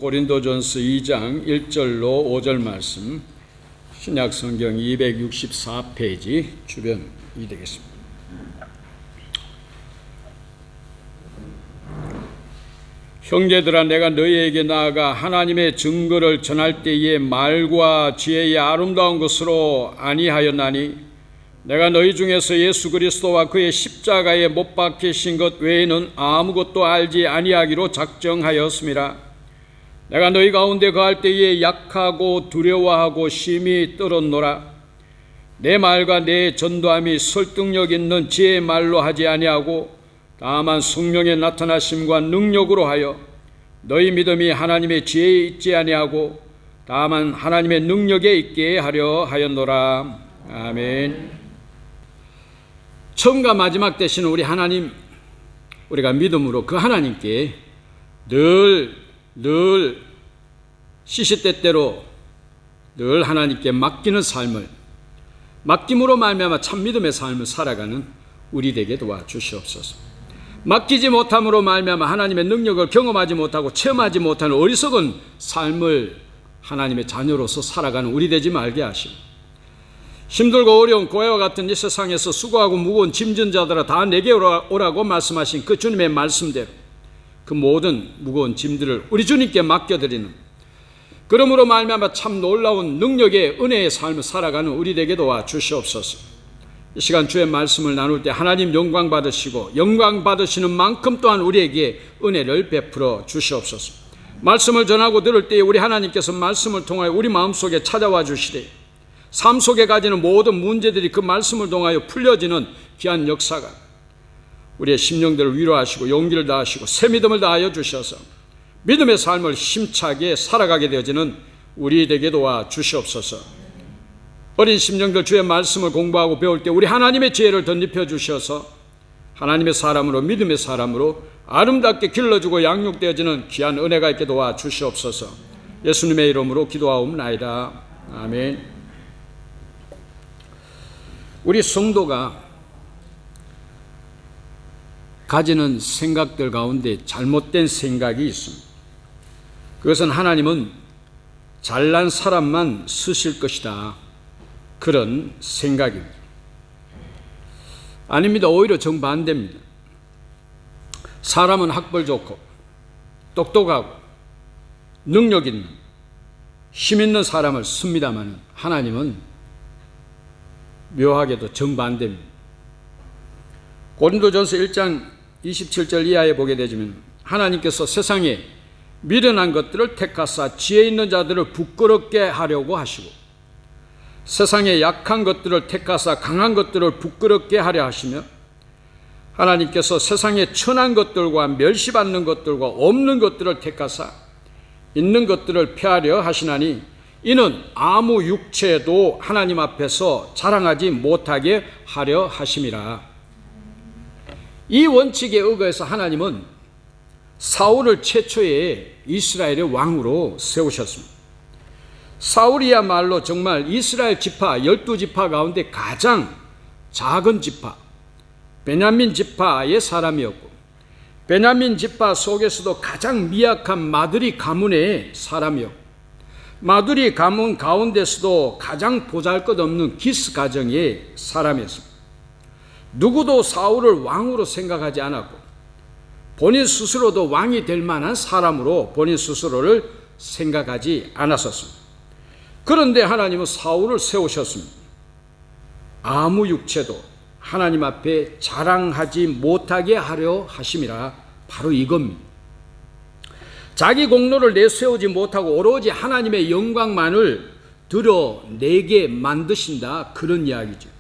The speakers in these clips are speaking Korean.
고린도전서 2장 1절로 5절 말씀, 신약성경 264페이지 주변이 되겠습니다. 형제들아, 내가 너희에게 나아가 하나님의 증거를 전할 때에 말과 지혜의 아름다운 것으로 아니하였나니, 내가 너희 중에서 예수 그리스도와 그의 십자가에 못 박히신 것 외에는 아무것도 알지 아니하기로 작정하였음이라. 내가 너희 가운데 거할 때에 약하고 두려워하고 심히 떨었노라. 내 말과 내 전도함이 설득력 있는 지혜의 말로 하지 아니하고 다만 성령의 나타나심과 능력으로 하여 너희 믿음이 하나님의 지혜에 있지 아니하고 다만 하나님의 능력에 있게 하려 하였노라. 아멘. 처음과 마지막 되시는 우리 하나님, 우리가 믿음으로 그 하나님께 늘 시시때때로 늘 하나님께 맡기는 삶을, 맡김으로 말미암아 참 믿음의 삶을 살아가는 우리 되게 도와주시옵소서. 맡기지 못함으로 말미암아 하나님의 능력을 경험하지 못하고 체험하지 못하는 어리석은 삶을 하나님의 자녀로서 살아가는 우리 되지 말게 하시고, 힘들고 어려운 고해와 같은 이 세상에서 수고하고 무거운 짐진 자들아 다 내게 오라고 말씀하신 그 주님의 말씀대로 그 모든 무거운 짐들을 우리 주님께 맡겨드리는, 그러므로 말미암아 참 놀라운 능력의 은혜의 삶을 살아가는 우리 되게 도와주시옵소서. 이 시간 주의 말씀을 나눌 때 하나님 영광 받으시고 영광 받으시는 만큼 또한 우리에게 은혜를 베풀어 주시옵소서. 말씀을 전하고 들을 때 우리 하나님께서 말씀을 통하여 우리 마음속에 찾아와 주시되, 삶 속에 가지는 모든 문제들이 그 말씀을 통하여 풀려지는 귀한 역사가 우리의 심령들을 위로하시고 용기를 다하시고 새 믿음을 다하여 주셔서 믿음의 삶을 힘차게 살아가게 되어지는 우리 되게 도와주시옵소서. 어린 심령들 주의 말씀을 공부하고 배울 때 우리 하나님의 지혜를 덧입혀 주셔서 하나님의 사람으로, 믿음의 사람으로 아름답게 길러주고 양육되어지는 귀한 은혜가 있게 도와주시옵소서. 예수님의 이름으로 기도하옵나이다. 아멘. 우리 성도가 가지는 생각들 가운데 잘못된 생각이 있습니다. 그것은 하나님은 잘난 사람만 쓰실 것이다, 그런 생각입니다. 아닙니다. 오히려 정반대입니다. 사람은 학벌 좋고 똑똑하고 능력 있는 힘 있는 사람을 씁니다만 하나님은 묘하게도 정반대입니다. 고린도전서 1장 27절 이하에 보게 되면 하나님께서 세상에 미련한 것들을 택하사 지혜 있는 자들을 부끄럽게 하려고 하시고, 세상에 약한 것들을 택하사 강한 것들을 부끄럽게 하려 하시며, 하나님께서 세상에 천한 것들과 멸시받는 것들과 없는 것들을 택하사 있는 것들을 폐하려 하시나니, 이는 아무 육체도 하나님 앞에서 자랑하지 못하게 하려 하심이라. 이 원칙에 의거해서 하나님은 사울을 최초의 이스라엘의 왕으로 세우셨습니다. 사울이야말로 정말 이스라엘 지파 12지파 가운데 가장 작은 지파, 베냐민 지파의 사람이었고, 베냐민 지파 속에서도 가장 미약한 마드리 가문의 사람이었고, 마두리 가문 가운데서도 가장 보잘것없는 기스 가정의 사람이었습니다. 누구도 사울을 왕으로 생각하지 않았고 본인 스스로도 왕이 될 만한 사람으로 본인 스스로를 생각하지 않았었습니다. 그런데 하나님은 사울을 세우셨습니다. 아무 육체도 하나님 앞에 자랑하지 못하게 하려 하심이라. 바로 이겁니다. 자기 공로를 내세우지 못하고 오로지 하나님의 영광만을 드러내게 만드신다, 그런 이야기죠.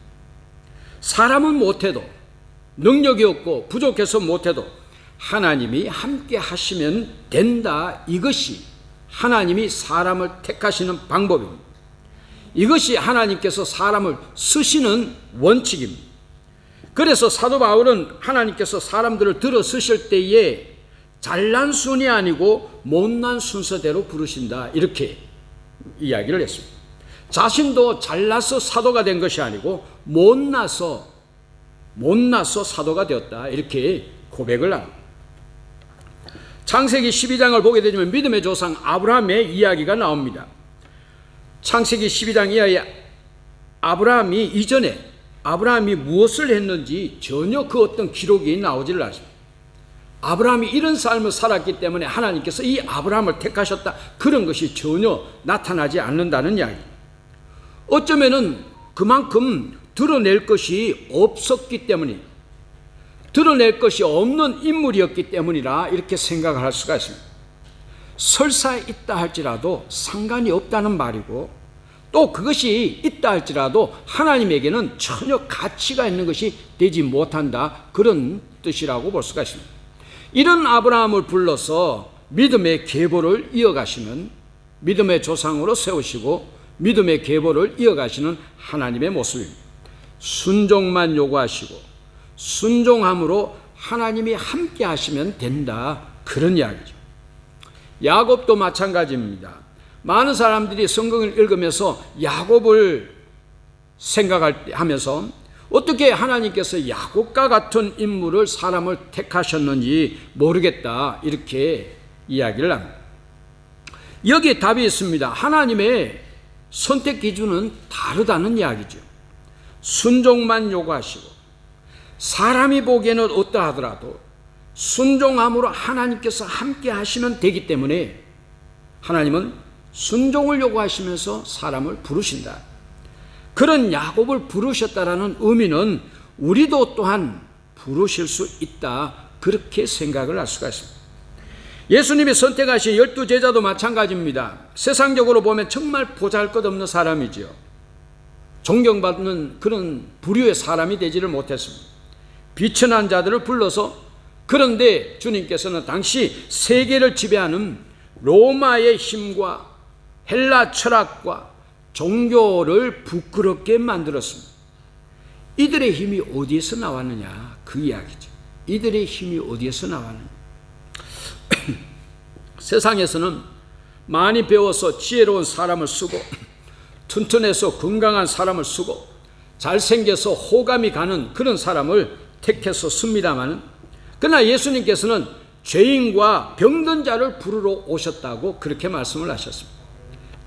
사람은 못해도, 능력이 없고 부족해서 못해도 하나님이 함께 하시면 된다, 이것이 하나님이 사람을 택하시는 방법입니다. 이것이 하나님께서 사람을 쓰시는 원칙입니다. 그래서 사도 바울은 하나님께서 사람들을 들어 쓰실 때에 잘난 순이 아니고 못난 순서대로 부르신다, 이렇게 이야기를 했습니다. 자신도 잘나서 사도가 된 것이 아니고 못나서 사도가 되었다, 이렇게 고백을 합니다. 창세기 12장을 보게 되면 믿음의 조상 아브라함의 이야기가 나옵니다. 창세기 12장 이하에 아브라함이 이전에 아브라함이 무엇을 했는지 전혀 그 어떤 기록이 나오지를 않습니다. 아브라함이 이런 삶을 살았기 때문에 하나님께서 이 아브라함을 택하셨다, 그런 것이 전혀 나타나지 않는다는 이야기. 어쩌면은 그만큼 드러낼 것이 없었기 때문이, 드러낼 것이 없는 인물이었기 때문이라 이렇게 생각을 할 수가 있습니다. 설사 있다 할지라도 상관이 없다는 말이고, 또 그것이 있다 할지라도 하나님에게는 전혀 가치가 있는 것이 되지 못한다, 그런 뜻이라고 볼 수가 있습니다. 이런 아브라함을 불러서 믿음의 계보를 이어가시는, 믿음의 조상으로 세우시고 믿음의 계보를 이어가시는 하나님의 모습입니다. 순종만 요구하시고 순종함으로 하나님이 함께 하시면 된다, 그런 이야기죠. 야곱도 마찬가지입니다. 많은 사람들이 성경을 읽으면서 야곱을 생각하면서 어떻게 하나님께서 야곱과 같은 인물을, 사람을 택하셨는지 모르겠다, 이렇게 이야기를 합니다. 여기에 답이 있습니다. 하나님의 선택 기준은 다르다는 이야기죠. 순종만 요구하시고 사람이 보기에는 어떠하더라도 순종함으로 하나님께서 함께 하시면 되기 때문에 하나님은 순종을 요구하시면서 사람을 부르신다. 그런 야곱을 부르셨다라는 의미는 우리도 또한 부르실 수 있다, 그렇게 생각을 할 수가 있습니다. 예수님이 선택하신 12제자도 마찬가지입니다. 세상적으로 보면 정말 보잘것없는 사람이지요. 존경받는 그런 부류의 사람이 되지를 못했습니다. 비천한 자들을 불러서, 그런데 주님께서는 당시 세계를 지배하는 로마의 힘과 헬라 철학과 종교를 부끄럽게 만들었습니다. 이들의 힘이 어디에서 나왔느냐, 그 이야기죠. 이들의 힘이 어디에서 나왔느냐. 세상에서는 많이 배워서 지혜로운 사람을 쓰고, 튼튼해서 건강한 사람을 쓰고, 잘생겨서 호감이 가는 그런 사람을 택해서 씁니다만, 그러나 예수님께서는 죄인과 병든 자를 부르러 오셨다고 그렇게 말씀을 하셨습니다.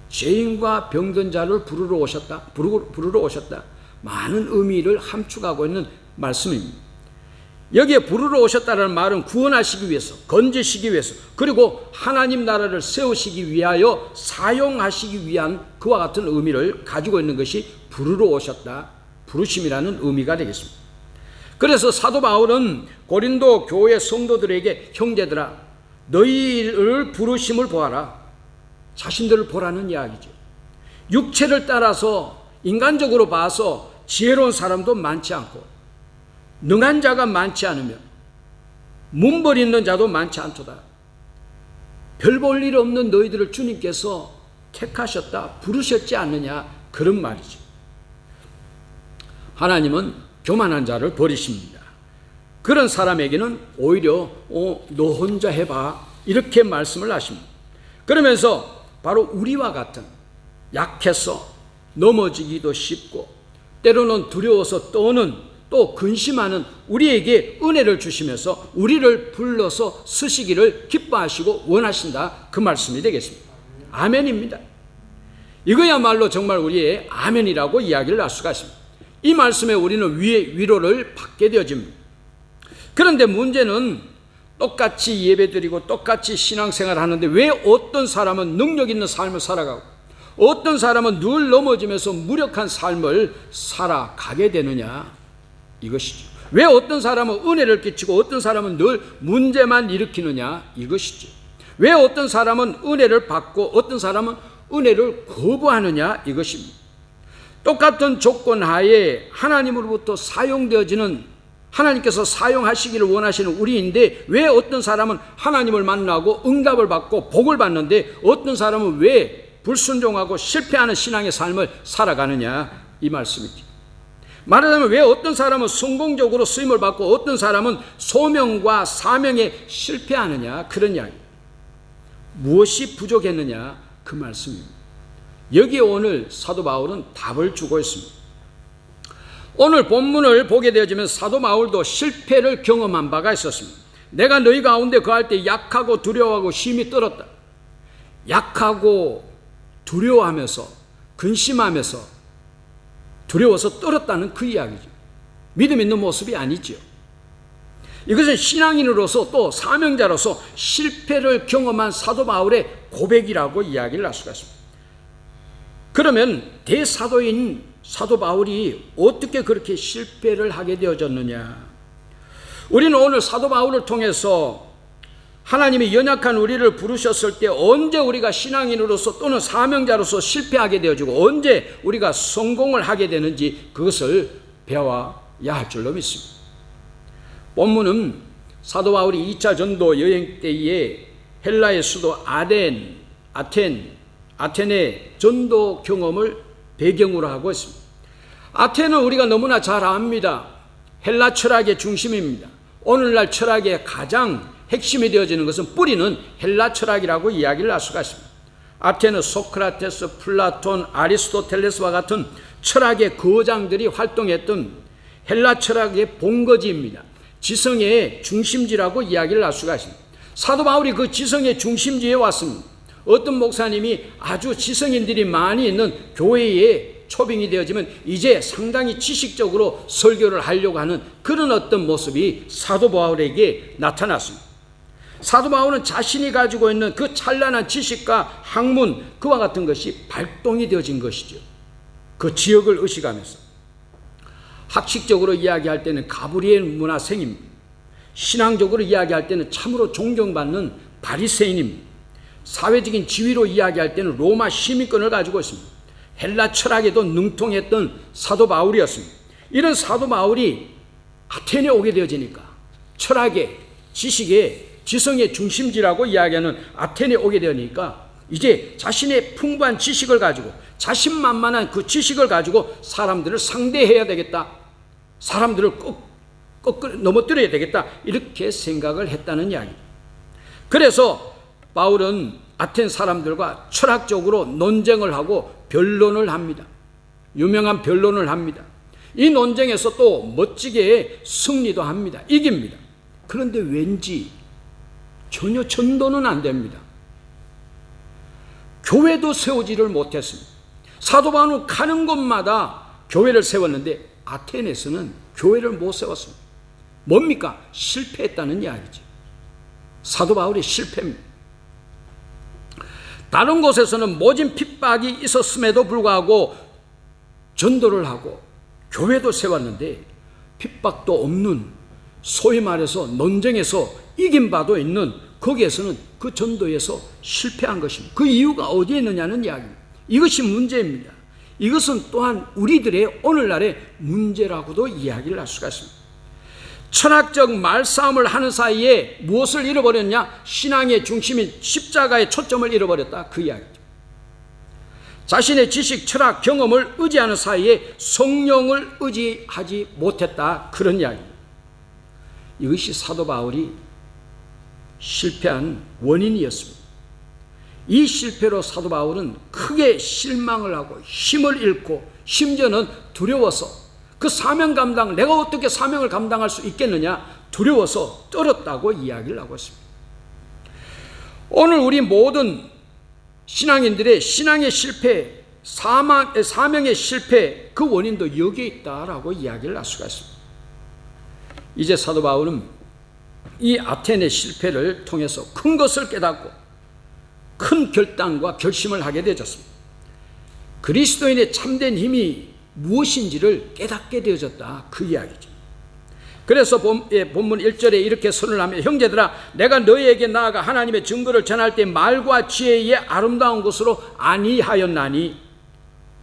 죄인과 병든 자를 부르러 오셨다. 많은 의미를 함축하고 있는 말씀입니다. 여기에 부르러 오셨다는 말은 구원하시기 위해서, 건지시기 위해서, 그리고 하나님 나라를 세우시기 위하여 사용하시기 위한 그와 같은 의미를 가지고 있는 것이 부르러 오셨다, 부르심이라는 의미가 되겠습니다. 그래서 사도 바울은 고린도 교회 성도들에게, 형제들아 너희를 부르심을 보아라, 자신들을 보라는 이야기죠. 육체를 따라서 인간적으로 봐서 지혜로운 사람도 많지 않고, 능한 자가 많지 않으면 문벌 있는 자도 많지 않도다. 별 볼 일 없는 너희들을 주님께서 택하셨다, 부르셨지 않느냐, 그런 말이죠. 하나님은 교만한 자를 버리십니다. 그런 사람에게는 오히려 너 혼자 해봐, 이렇게 말씀을 하십니다. 그러면서 바로 우리와 같은 약해서 넘어지기도 쉽고 때로는 두려워서 떠는, 또 근심하는 우리에게 은혜를 주시면서 우리를 불러서 쓰시기를 기뻐하시고 원하신다, 그 말씀이 되겠습니다. 아멘입니다. 이거야말로 정말 우리의 아멘이라고 이야기를 할 수가 있습니다. 이 말씀에 우리는 위로를 받게 되어집니다. 그런데 문제는 똑같이 예배드리고 똑같이 신앙생활을 하는데 왜 어떤 사람은 능력 있는 삶을 살아가고 어떤 사람은 늘 넘어지면서 무력한 삶을 살아가게 되느냐, 이것이죠. 왜 어떤 사람은 은혜를 끼치고 어떤 사람은 늘 문제만 일으키느냐, 이것이죠. 왜 어떤 사람은 은혜를 받고 어떤 사람은 은혜를 거부하느냐, 이것입니다. 똑같은 조건 하에 하나님으로부터 사용되어지는, 하나님께서 사용하시기를 원하시는 우리인데 왜 어떤 사람은 하나님을 만나고 응답을 받고 복을 받는데 어떤 사람은 왜 불순종하고 실패하는 신앙의 삶을 살아가느냐, 이 말씀이죠. 말하자면 왜 어떤 사람은 성공적으로 쓰임을 받고 어떤 사람은 소명과 사명에 실패하느냐, 그런 이야기. 무엇이 부족했느냐, 그 말씀입니다. 여기에 오늘 사도 바울은 답을 주고 있습니다. 오늘 본문을 보게 되어지면 사도 바울도 실패를 경험한 바가 있었습니다. 내가 너희 가운데 거할 때 약하고 두려워하고 심히 떨었다. 약하고 두려워하면서 근심하면서 두려워서 떨었다는 그 이야기죠. 믿음 있는 모습이 아니죠. 이것은 신앙인으로서 또 사명자로서 실패를 경험한 사도 바울의 고백이라고 이야기를 할 수가 있습니다. 그러면 대사도인 사도 바울이 어떻게 그렇게 실패를 하게 되어졌느냐? 우리는 오늘 사도 바울을 통해서 하나님이 연약한 우리를 부르셨을 때 언제 우리가 신앙인으로서 또는 사명자로서 실패하게 되어지고 언제 우리가 성공을 하게 되는지 그것을 배워야 할 줄로 믿습니다. 본문은 사도 바울이 2차 전도 여행 때에 헬라의 수도 아테네 전도 경험을 배경으로 하고 있습니다. 아테네는 우리가 너무나 잘 압니다. 헬라 철학의 중심입니다. 오늘날 철학의 가장 핵심이 되어지는 것은 뿌리는 헬라 철학이라고 이야기를 할 수가 있습니다. 아테네 소크라테스, 플라톤, 아리스토텔레스와 같은 철학의 거장들이 활동했던 헬라 철학의 본거지입니다. 지성의 중심지라고 이야기를 할 수가 있습니다. 사도 바울이 그 지성의 중심지에 왔습니다. 어떤 목사님이 아주 지성인들이 많이 있는 교회에 초빙이 되어지면 이제 상당히 지식적으로 설교를 하려고 하는 그런 어떤 모습이 사도 바울에게 나타났습니다. 사도 바울은 자신이 가지고 있는 그 찬란한 지식과 학문 그와 같은 것이 발동이 되어진 것이죠. 그 지역을 의식하면서 학식적으로 이야기할 때는 가브리엘 문화생입니다. 신앙적으로 이야기할 때는 참으로 존경받는 바리새인입니다. 사회적인 지위로 이야기할 때는 로마 시민권을 가지고 있습니다. 헬라 철학에도 능통했던 사도 바울이었습니다. 이런 사도 바울이 아테네에 오게 되어지니까 철학의, 지식의, 지성의 중심지라고 이야기하는 아테네에 오게 되니까 이제 자신의 풍부한 지식을 가지고 자신만만한 그 지식을 가지고 사람들을 상대해야 되겠다. 사람들을 넘어뜨려야 되겠다. 이렇게 생각을 했다는 이야기입니다. 그래서 바울은 아텐 사람들과 철학적으로 논쟁을 하고 변론을 합니다. 유명한 변론을 합니다. 이 논쟁에서 또 멋지게 승리도 합니다. 이깁니다. 그런데 왠지 전혀 전도는 안 됩니다. 교회도 세우지를 못했습니다. 사도 바울은 가는 곳마다 교회를 세웠는데 아테네에서는 교회를 못 세웠습니다. 뭡니까? 실패했다는 이야기죠. 사도 바울이 실패입니다. 다른 곳에서는 모진 핍박이 있었음에도 불구하고 전도를 하고 교회도 세웠는데 핍박도 없는, 소위 말해서 논쟁에서 이긴 바도 있는 거기에서는 그 전도에서 실패한 것입니다. 그 이유가 어디에 있느냐는 이야기입니다. 이것이 문제입니다. 이것은 또한 우리들의 오늘날의 문제라고도 이야기를 할 수가 있습니다. 철학적 말싸움을 하는 사이에 무엇을 잃어버렸냐? 신앙의 중심인 십자가의 초점을 잃어버렸다. 그 이야기죠. 자신의 지식, 철학, 경험을 의지하는 사이에 성령을 의지하지 못했다. 그런 이야기입니다. 이것이 사도 바울이 실패한 원인이었습니다. 이 실패로 사도 바울은 크게 실망을 하고 힘을 잃고 심지어는 두려워서 그 사명 감당, 내가 어떻게 사명을 감당할 수 있겠느냐 두려워서 떨었다고 이야기를 하고 있습니다. 오늘 우리 모든 신앙인들의 신앙의 실패, 사명의 실패 그 원인도 여기에 있다라고 이야기를 할 수가 있습니다. 이제 사도 바울은 이 아테네 실패를 통해서 큰 것을 깨닫고 큰 결단과 결심을 하게 되었습니다. 그리스도인의 참된 힘이 무엇인지를 깨닫게 되어졌다. 그 이야기죠. 그래서 본문 1절에 이렇게 선언하며 형제들아 내가 너희에게 나아가 하나님의 증거를 전할 때 말과 지혜의 아름다운 것으로 아니하였나니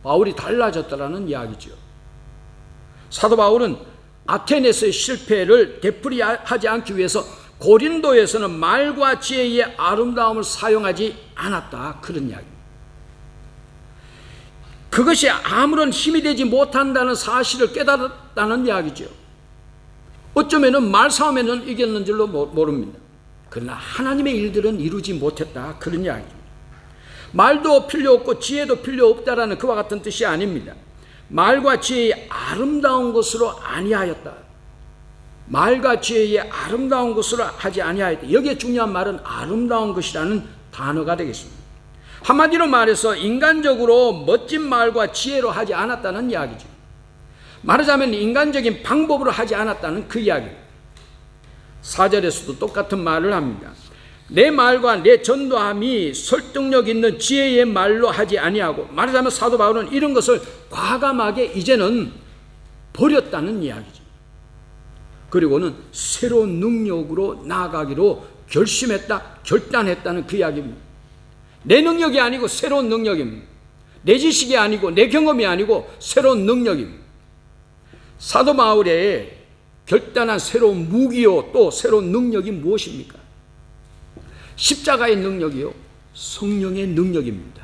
바울이 달라졌다라는 이야기죠. 사도 바울은 아테네에서의 실패를 되풀이하지 않기 위해서 고린도에서는 말과 지혜의 아름다움을 사용하지 않았다. 그런 이야기입니다. 그것이 아무런 힘이 되지 못한다는 사실을 깨달았다는 이야기죠. 어쩌면 말싸움에는 이겼는 줄로 모릅니다. 그러나 하나님의 일들은 이루지 못했다. 그런 이야기입니다. 말도 필요 없고 지혜도 필요 없다라는 그와 같은 뜻이 아닙니다. 말과 지혜의 아름다운 것으로 아니하였다. 말과 지혜의 아름다운 것으로 하지 아니하였다. 여기에 중요한 말은 아름다운 것이라는 단어가 되겠습니다. 한마디로 말해서 인간적으로 멋진 말과 지혜로 하지 않았다는 이야기죠. 말하자면 인간적인 방법으로 하지 않았다는 그 이야기입니다. 4절에서도 똑같은 말을 합니다. 내 말과 내 전도함이 설득력 있는 지혜의 말로 하지 아니하고, 말하자면 사도 바울은 이런 것을 과감하게 이제는 버렸다는 이야기죠. 그리고는 새로운 능력으로 나아가기로 결심했다, 결단했다는 그 이야기입니다. 내 능력이 아니고 새로운 능력입니다. 내 지식이 아니고 내 경험이 아니고 새로운 능력입니다. 사도 바울의 결단한 새로운 무기요, 또 새로운 능력이 무엇입니까? 십자가의 능력이요, 성령의 능력입니다.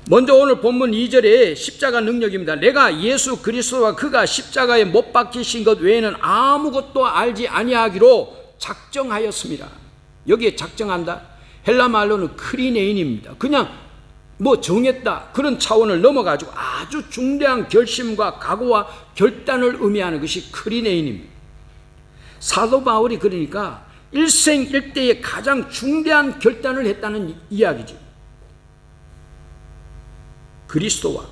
먼저 오늘 본문 2절에 십자가 능력입니다. 내가 예수 그리스도와 그가 십자가에 못 박히신 것 외에는 아무것도 알지 아니하기로 작정하였습니다. 여기에 작정한다, 헬라 말로는 크리네인입니다. 그냥 뭐 정했다, 그런 차원을 넘어가지고 아주 중대한 결심과 각오와 결단을 의미하는 것이 크리네인입니다. 사도 바울이 그러니까 일생일대의 가장 중대한 결단을 했다는 이야기죠. 그리스도와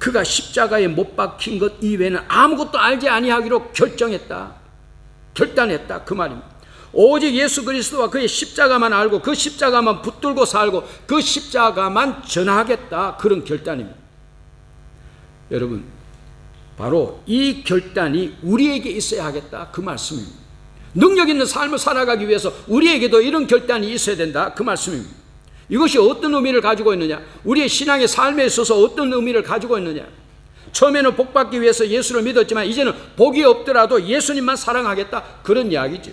그가 십자가에 못 박힌 것 이외에는 아무것도 알지 아니하기로 결정했다, 결단했다, 그 말입니다. 오직 예수 그리스도와 그의 십자가만 알고 그 십자가만 붙들고 살고 그 십자가만 전하겠다, 그런 결단입니다. 여러분, 바로 이 결단이 우리에게 있어야 하겠다, 그 말씀입니다. 능력 있는 삶을 살아가기 위해서 우리에게도 이런 결단이 있어야 된다, 그 말씀입니다. 이것이 어떤 의미를 가지고 있느냐, 우리의 신앙의 삶에 있어서 어떤 의미를 가지고 있느냐. 처음에는 복받기 위해서 예수를 믿었지만 이제는 복이 없더라도 예수님만 사랑하겠다, 그런 이야기죠.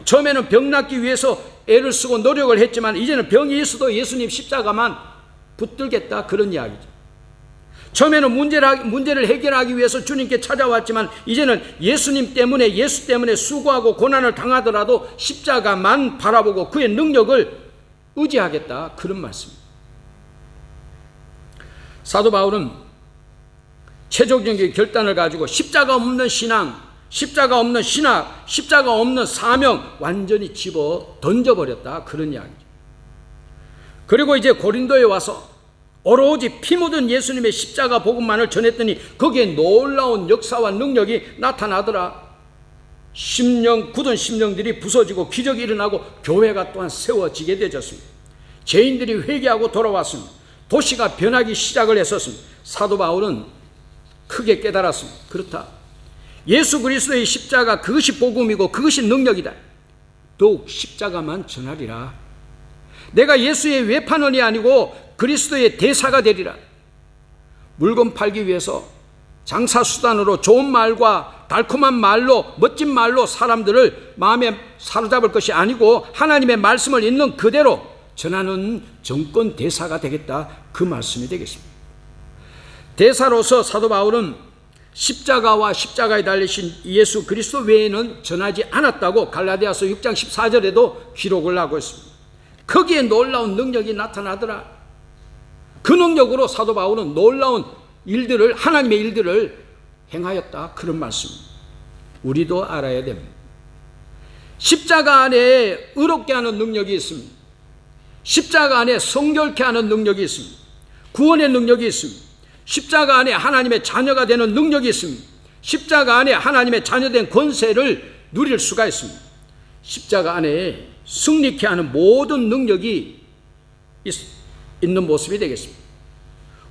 처음에는 병 낫기 위해서 애를 쓰고 노력을 했지만 이제는 병이 있어도 예수님 십자가만 붙들겠다, 그런 이야기죠. 처음에는 문제를 해결하기 위해서 주님께 찾아왔지만 이제는 예수님 때문에, 예수 때문에 수고하고 고난을 당하더라도 십자가만 바라보고 그의 능력을 의지하겠다, 그런 말씀입니다. 사도 바울은 최종적인 결단을 가지고 십자가 없는 신앙, 십자가 없는 신학, 십자가 없는 사명 완전히 집어 던져버렸다, 그런 이야기죠. 그리고 이제 고린도에 와서 오로지 피 묻은 예수님의 십자가 복음만을 전했더니 거기에 놀라운 역사와 능력이 나타나더라. 굳은 심령들이 부서지고 기적이 일어나고 교회가 또한 세워지게 되었습니다. 죄인들이 회개하고 돌아왔습니다. 도시가 변하기 시작을 했었습니다. 사도 바울은 크게 깨달았습니다. 그렇다, 예수 그리스도의 십자가, 그것이 복음이고 그것이 능력이다. 더욱 십자가만 전하리라. 내가 예수의 외판원이 아니고 그리스도의 대사가 되리라. 물건 팔기 위해서 장사 수단으로 좋은 말과 달콤한 말로, 멋진 말로 사람들을 마음에 사로잡을 것이 아니고 하나님의 말씀을 있는 그대로 전하는 정권 대사가 되겠다, 그 말씀이 되겠습니다. 대사로서 사도 바울은 십자가와 십자가에 달리신 예수 그리스도 외에는 전하지 않았다고 갈라디아서 6장 14절에도 기록을 하고 있습니다. 거기에 놀라운 능력이 나타나더라. 그 능력으로 사도 바울은 놀라운 일들을, 하나님의 일들을 행하였다, 그런 말씀입니다. 우리도 알아야 됩니다. 십자가 안에 의롭게 하는 능력이 있습니다. 십자가 안에 성결케 하는 능력이 있습니다. 구원의 능력이 있습니다. 십자가 안에 하나님의 자녀가 되는 능력이 있습니다. 십자가 안에 하나님의 자녀된 권세를 누릴 수가 있습니다. 십자가 안에 승리케 하는 모든 능력이 있는 모습이 되겠습니다.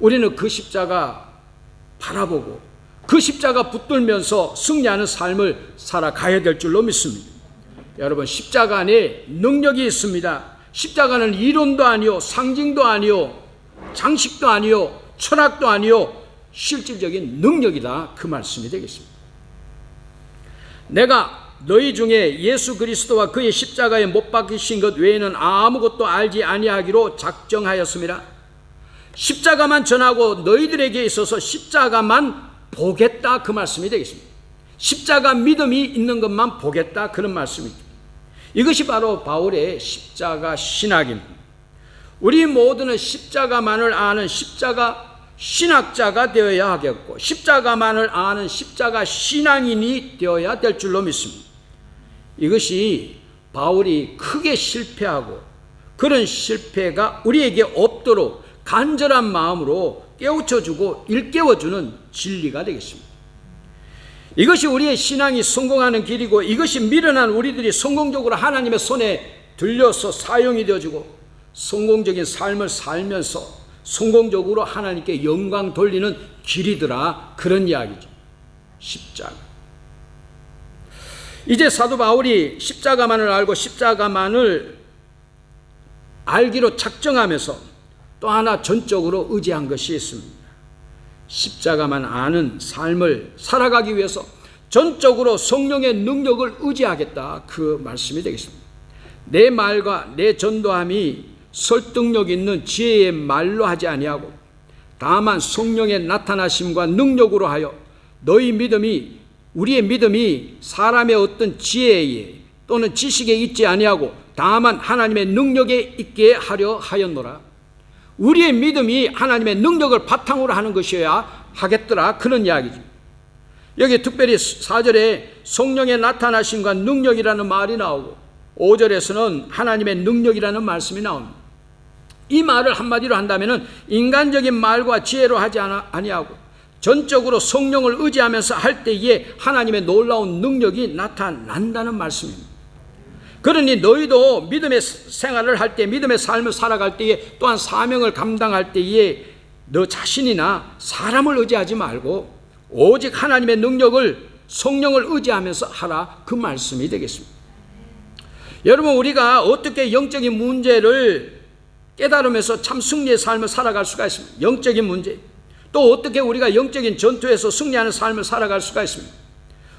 우리는 그 십자가 바라보고 그 십자가 붙들면서 승리하는 삶을 살아가야 될 줄로 믿습니다. 여러분, 십자가 안에 능력이 있습니다. 십자가는 이론도 아니요, 상징도 아니요, 장식도 아니요, 철학도 아니요, 실질적인 능력이다, 그 말씀이 되겠습니다. 내가 너희 중에 예수 그리스도와 그의 십자가에 못 박히신 것 외에는 아무것도 알지 아니하기로 작정하였습니다. 십자가만 전하고 너희들에게 있어서 십자가만 보겠다, 그 말씀이 되겠습니다. 십자가 믿음이 있는 것만 보겠다, 그런 말씀입니다. 이것이 바로 바울의 십자가 신학입니다. 우리 모두는 십자가만을 아는 십자가 신학자가 되어야 하겠고 십자가만을 아는 십자가 신앙인이 되어야 될 줄로 믿습니다. 이것이 바울이 크게 실패하고 그런 실패가 우리에게 없도록 간절한 마음으로 깨우쳐주고 일깨워주는 진리가 되겠습니다. 이것이 우리의 신앙이 성공하는 길이고 이것이 미련한 우리들이 성공적으로 하나님의 손에 들려서 사용이 되어지고 성공적인 삶을 살면서 성공적으로 하나님께 영광 돌리는 길이더라, 그런 이야기죠. 십자가. 이제 사도 바울이 십자가만을 알고 십자가만을 알기로 작정하면서 또 하나 전적으로 의지한 것이 있습니다. 십자가만 아는 삶을 살아가기 위해서 전적으로 성령의 능력을 의지하겠다, 그 말씀이 되겠습니다. 내 말과 내 전도함이 설득력 있는 지혜의 말로 하지 아니하고 다만 성령의 나타나심과 능력으로 하여 우리의 믿음이 사람의 어떤 지혜에 또는 지식에 있지 아니하고 다만 하나님의 능력에 있게 하려 하였노라. 우리의 믿음이 하나님의 능력을 바탕으로 하는 것이어야 하겠더라, 그런 이야기죠. 여기 특별히 4절에 성령의 나타나심과 능력이라는 말이 나오고 5절에서는 하나님의 능력이라는 말씀이 나옵니다. 이 말을 한마디로 한다면 인간적인 말과 지혜로 하지 아니하고 전적으로 성령을 의지하면서 할 때에 하나님의 놀라운 능력이 나타난다는 말씀입니다. 그러니 너희도 믿음의 생활을 할 때, 믿음의 삶을 살아갈 때에, 또한 사명을 감당할 때에 너 자신이나 사람을 의지하지 말고 오직 하나님의 능력을, 성령을 의지하면서 하라, 그 말씀이 되겠습니다. 여러분, 우리가 어떻게 영적인 문제를 깨달으면서 참 승리의 삶을 살아갈 수가 있습니다. 영적인 문제. 또 어떻게 우리가 영적인 전투에서 승리하는 삶을 살아갈 수가 있습니다.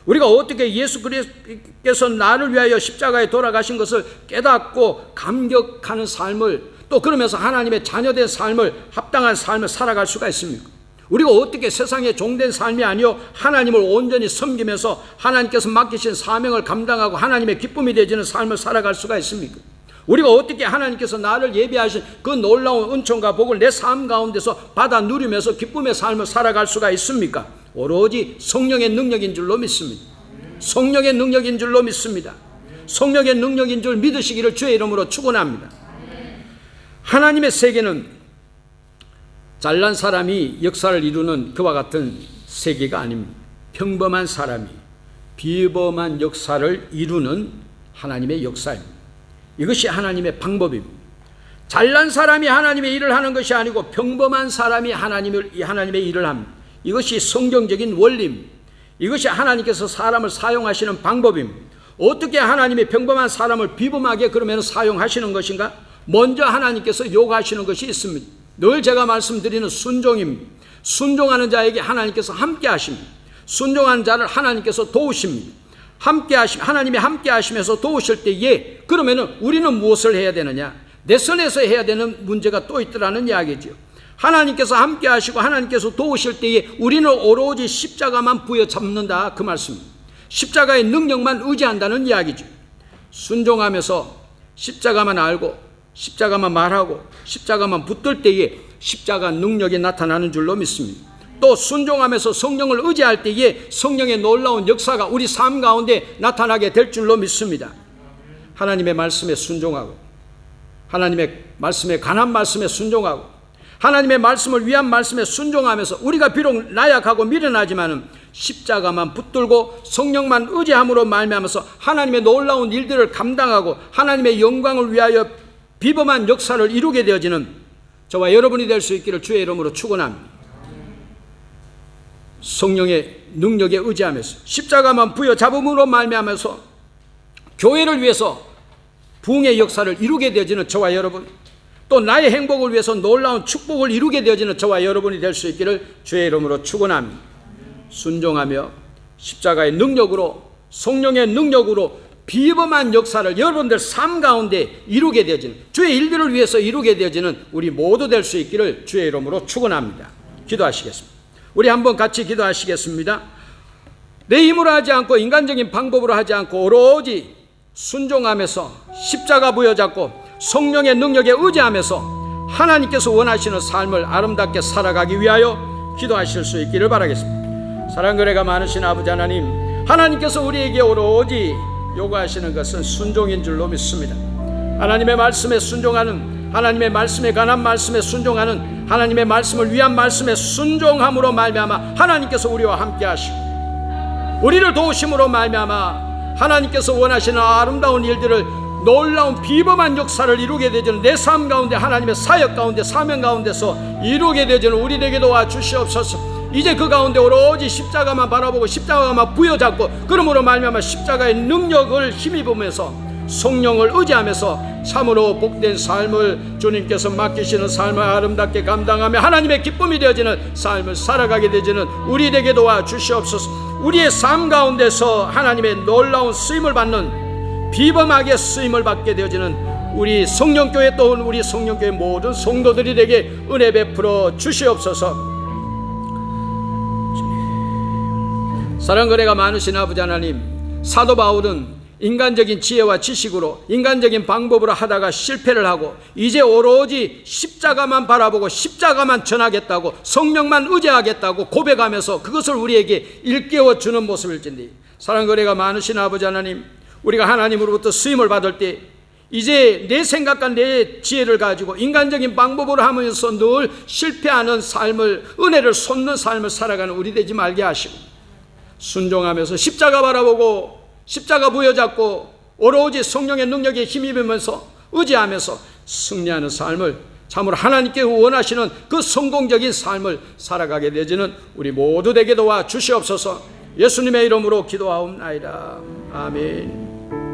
우리가 어떻게 예수 그리스도께서 나를 위하여 십자가에 돌아가신 것을 깨닫고 감격하는 삶을, 또 그러면서 하나님의 자녀된 삶을, 합당한 삶을 살아갈 수가 있습니까? 우리가 어떻게 세상에 종된 삶이 아니요 하나님을 온전히 섬기면서 하나님께서 맡기신 사명을 감당하고 하나님의 기쁨이 되지는 삶을 살아갈 수가 있습니까? 우리가 어떻게 하나님께서 나를 예비하신 그 놀라운 은총과 복을 내 삶 가운데서 받아 누리면서 기쁨의 삶을 살아갈 수가 있습니까? 오로지 성령의 능력인 줄로 믿습니다. 성령의 능력인 줄로 믿습니다. 성령의 능력인 줄 믿으시기를 주의 이름으로 축원합니다. 하나님의 세계는 잘난 사람이 역사를 이루는 그와 같은 세계가 아닙니다. 평범한 사람이 비범한 역사를 이루는 하나님의 역사입니다. 이것이 하나님의 방법입니다. 잘난 사람이 하나님의 일을 하는 것이 아니고 평범한 사람이 하나님의 일을 합니다. 이것이 성경적인 원리입니다. 이것이 하나님께서 사람을 사용하시는 방법입니다. 어떻게 하나님이 평범한 사람을 비범하게 그러면 사용하시는 것인가? 먼저 하나님께서 요구하시는 것이 있습니다. 늘 제가 말씀드리는 순종입니다. 순종하는 자에게 하나님께서 함께 하십니다. 순종하는 자를 하나님께서 도우십니다. 하나님이 함께 하시면서 도우실 때에 그러면 우리는 무엇을 해야 되느냐? 내 선에서 해야 되는 문제가 또 있더라는 이야기죠. 하나님께서 함께 하시고 하나님께서 도우실 때에 우리는 오로지 십자가만 부여잡는다, 그 말씀입니다. 십자가의 능력만 의지한다는 이야기죠. 순종하면서 십자가만 알고 십자가만 말하고 십자가만 붙들 때에 십자가 능력이 나타나는 줄로 믿습니다. 또 순종하면서 성령을 의지할 때에 성령의 놀라운 역사가 우리 삶 가운데 나타나게 될 줄로 믿습니다. 하나님의 말씀에 순종하고 하나님의 말씀에 관한 말씀에 순종하고 하나님의 말씀을 위한 말씀에 순종하면서 우리가 비록 나약하고 미련하지만은 십자가만 붙들고 성령만 의지함으로 말미암아서 하나님의 놀라운 일들을 감당하고 하나님의 영광을 위하여 비범한 역사를 이루게 되어지는 저와 여러분이 될 수 있기를 주의 이름으로 축원합니다. 성령의 능력에 의지하면서 십자가만 부여잡음으로 말미암아서 교회를 위해서 부흥의 역사를 이루게 되어지는 저와 여러분, 또 나의 행복을 위해서 놀라운 축복을 이루게 되어지는 저와 여러분이 될 수 있기를 주의 이름으로 축원합니다. 순종하며 십자가의 능력으로, 성령의 능력으로 비범한 역사를 여러분들 삶 가운데 이루게 되어지는, 주의 일들을 위해서 이루게 되어지는 우리 모두 될 수 있기를 주의 이름으로 축원합니다. 기도하시겠습니다. 우리 한번 같이 기도하시겠습니다. 내 힘으로 하지 않고 인간적인 방법으로 하지 않고 오로지 순종하면서 십자가 부여잡고 성령의 능력에 의지하면서 하나님께서 원하시는 삶을 아름답게 살아가기 위하여 기도하실 수 있기를 바라겠습니다. 사랑과 은혜가 많으신 아버지 하나님, 하나님께서 우리에게 오로지 요구하시는 것은 순종인 줄로 믿습니다. 하나님의 말씀에 순종하는, 하나님의 말씀에 관한 말씀에 순종하는, 하나님의 말씀을 위한 말씀에 순종함으로 말미암아 하나님께서 우리와 함께 하시고 우리를 도우심으로 말미암아 하나님께서 원하시는 아름다운 일들을, 놀라운 비범한 역사를 이루게 되지는 내 삶 가운데, 하나님의 사역 가운데, 사명 가운데서 이루게 되지는 우리 되게 도와주시옵소서. 이제 그 가운데 오로지 십자가만 바라보고 십자가만 부여잡고, 그러므로 말미암아 십자가의 능력을 힘입으면서 성령을 의지하면서 참으로 복된 삶을 주님께서 맡기시는 삶을 아름답게 감당하며 하나님의 기쁨이 되어지는 삶을 살아가게 되지는 우리 되게 도와주시옵소서. 우리의 삶 가운데서 하나님의 놀라운 쓰임을 받는, 비범하게 쓰임을 받게 되어지는 우리 성령교회, 또 우리 성령교회 모든 성도들이 되게 은혜 베풀어 주시옵소서. 사랑과 은혜가 많으신 아버지 하나님, 사도 바울은 인간적인 지혜와 지식으로, 인간적인 방법으로 하다가 실패를 하고 이제 오로지 십자가만 바라보고 십자가만 전하겠다고, 성령만 의지하겠다고 고백하면서 그것을 우리에게 일깨워 주는 모습일진데, 사랑과 은혜가 많으신 아버지 하나님, 우리가 하나님으로부터 쓰임을 받을 때 이제 내 생각과 내 지혜를 가지고 인간적인 방법으로 하면서 늘 실패하는 삶을, 은혜를 솟는 삶을 살아가는 우리 되지 말게 하시고, 순종하면서 십자가 바라보고 십자가 부여잡고 오로지 성령의 능력에 힘입으면서 의지하면서 승리하는 삶을, 참으로 하나님께 원하시는 그 성공적인 삶을 살아가게 되지는 우리 모두 되게 도와 주시옵소서. 예수님의 이름으로 기도하옵나이다. 아멘.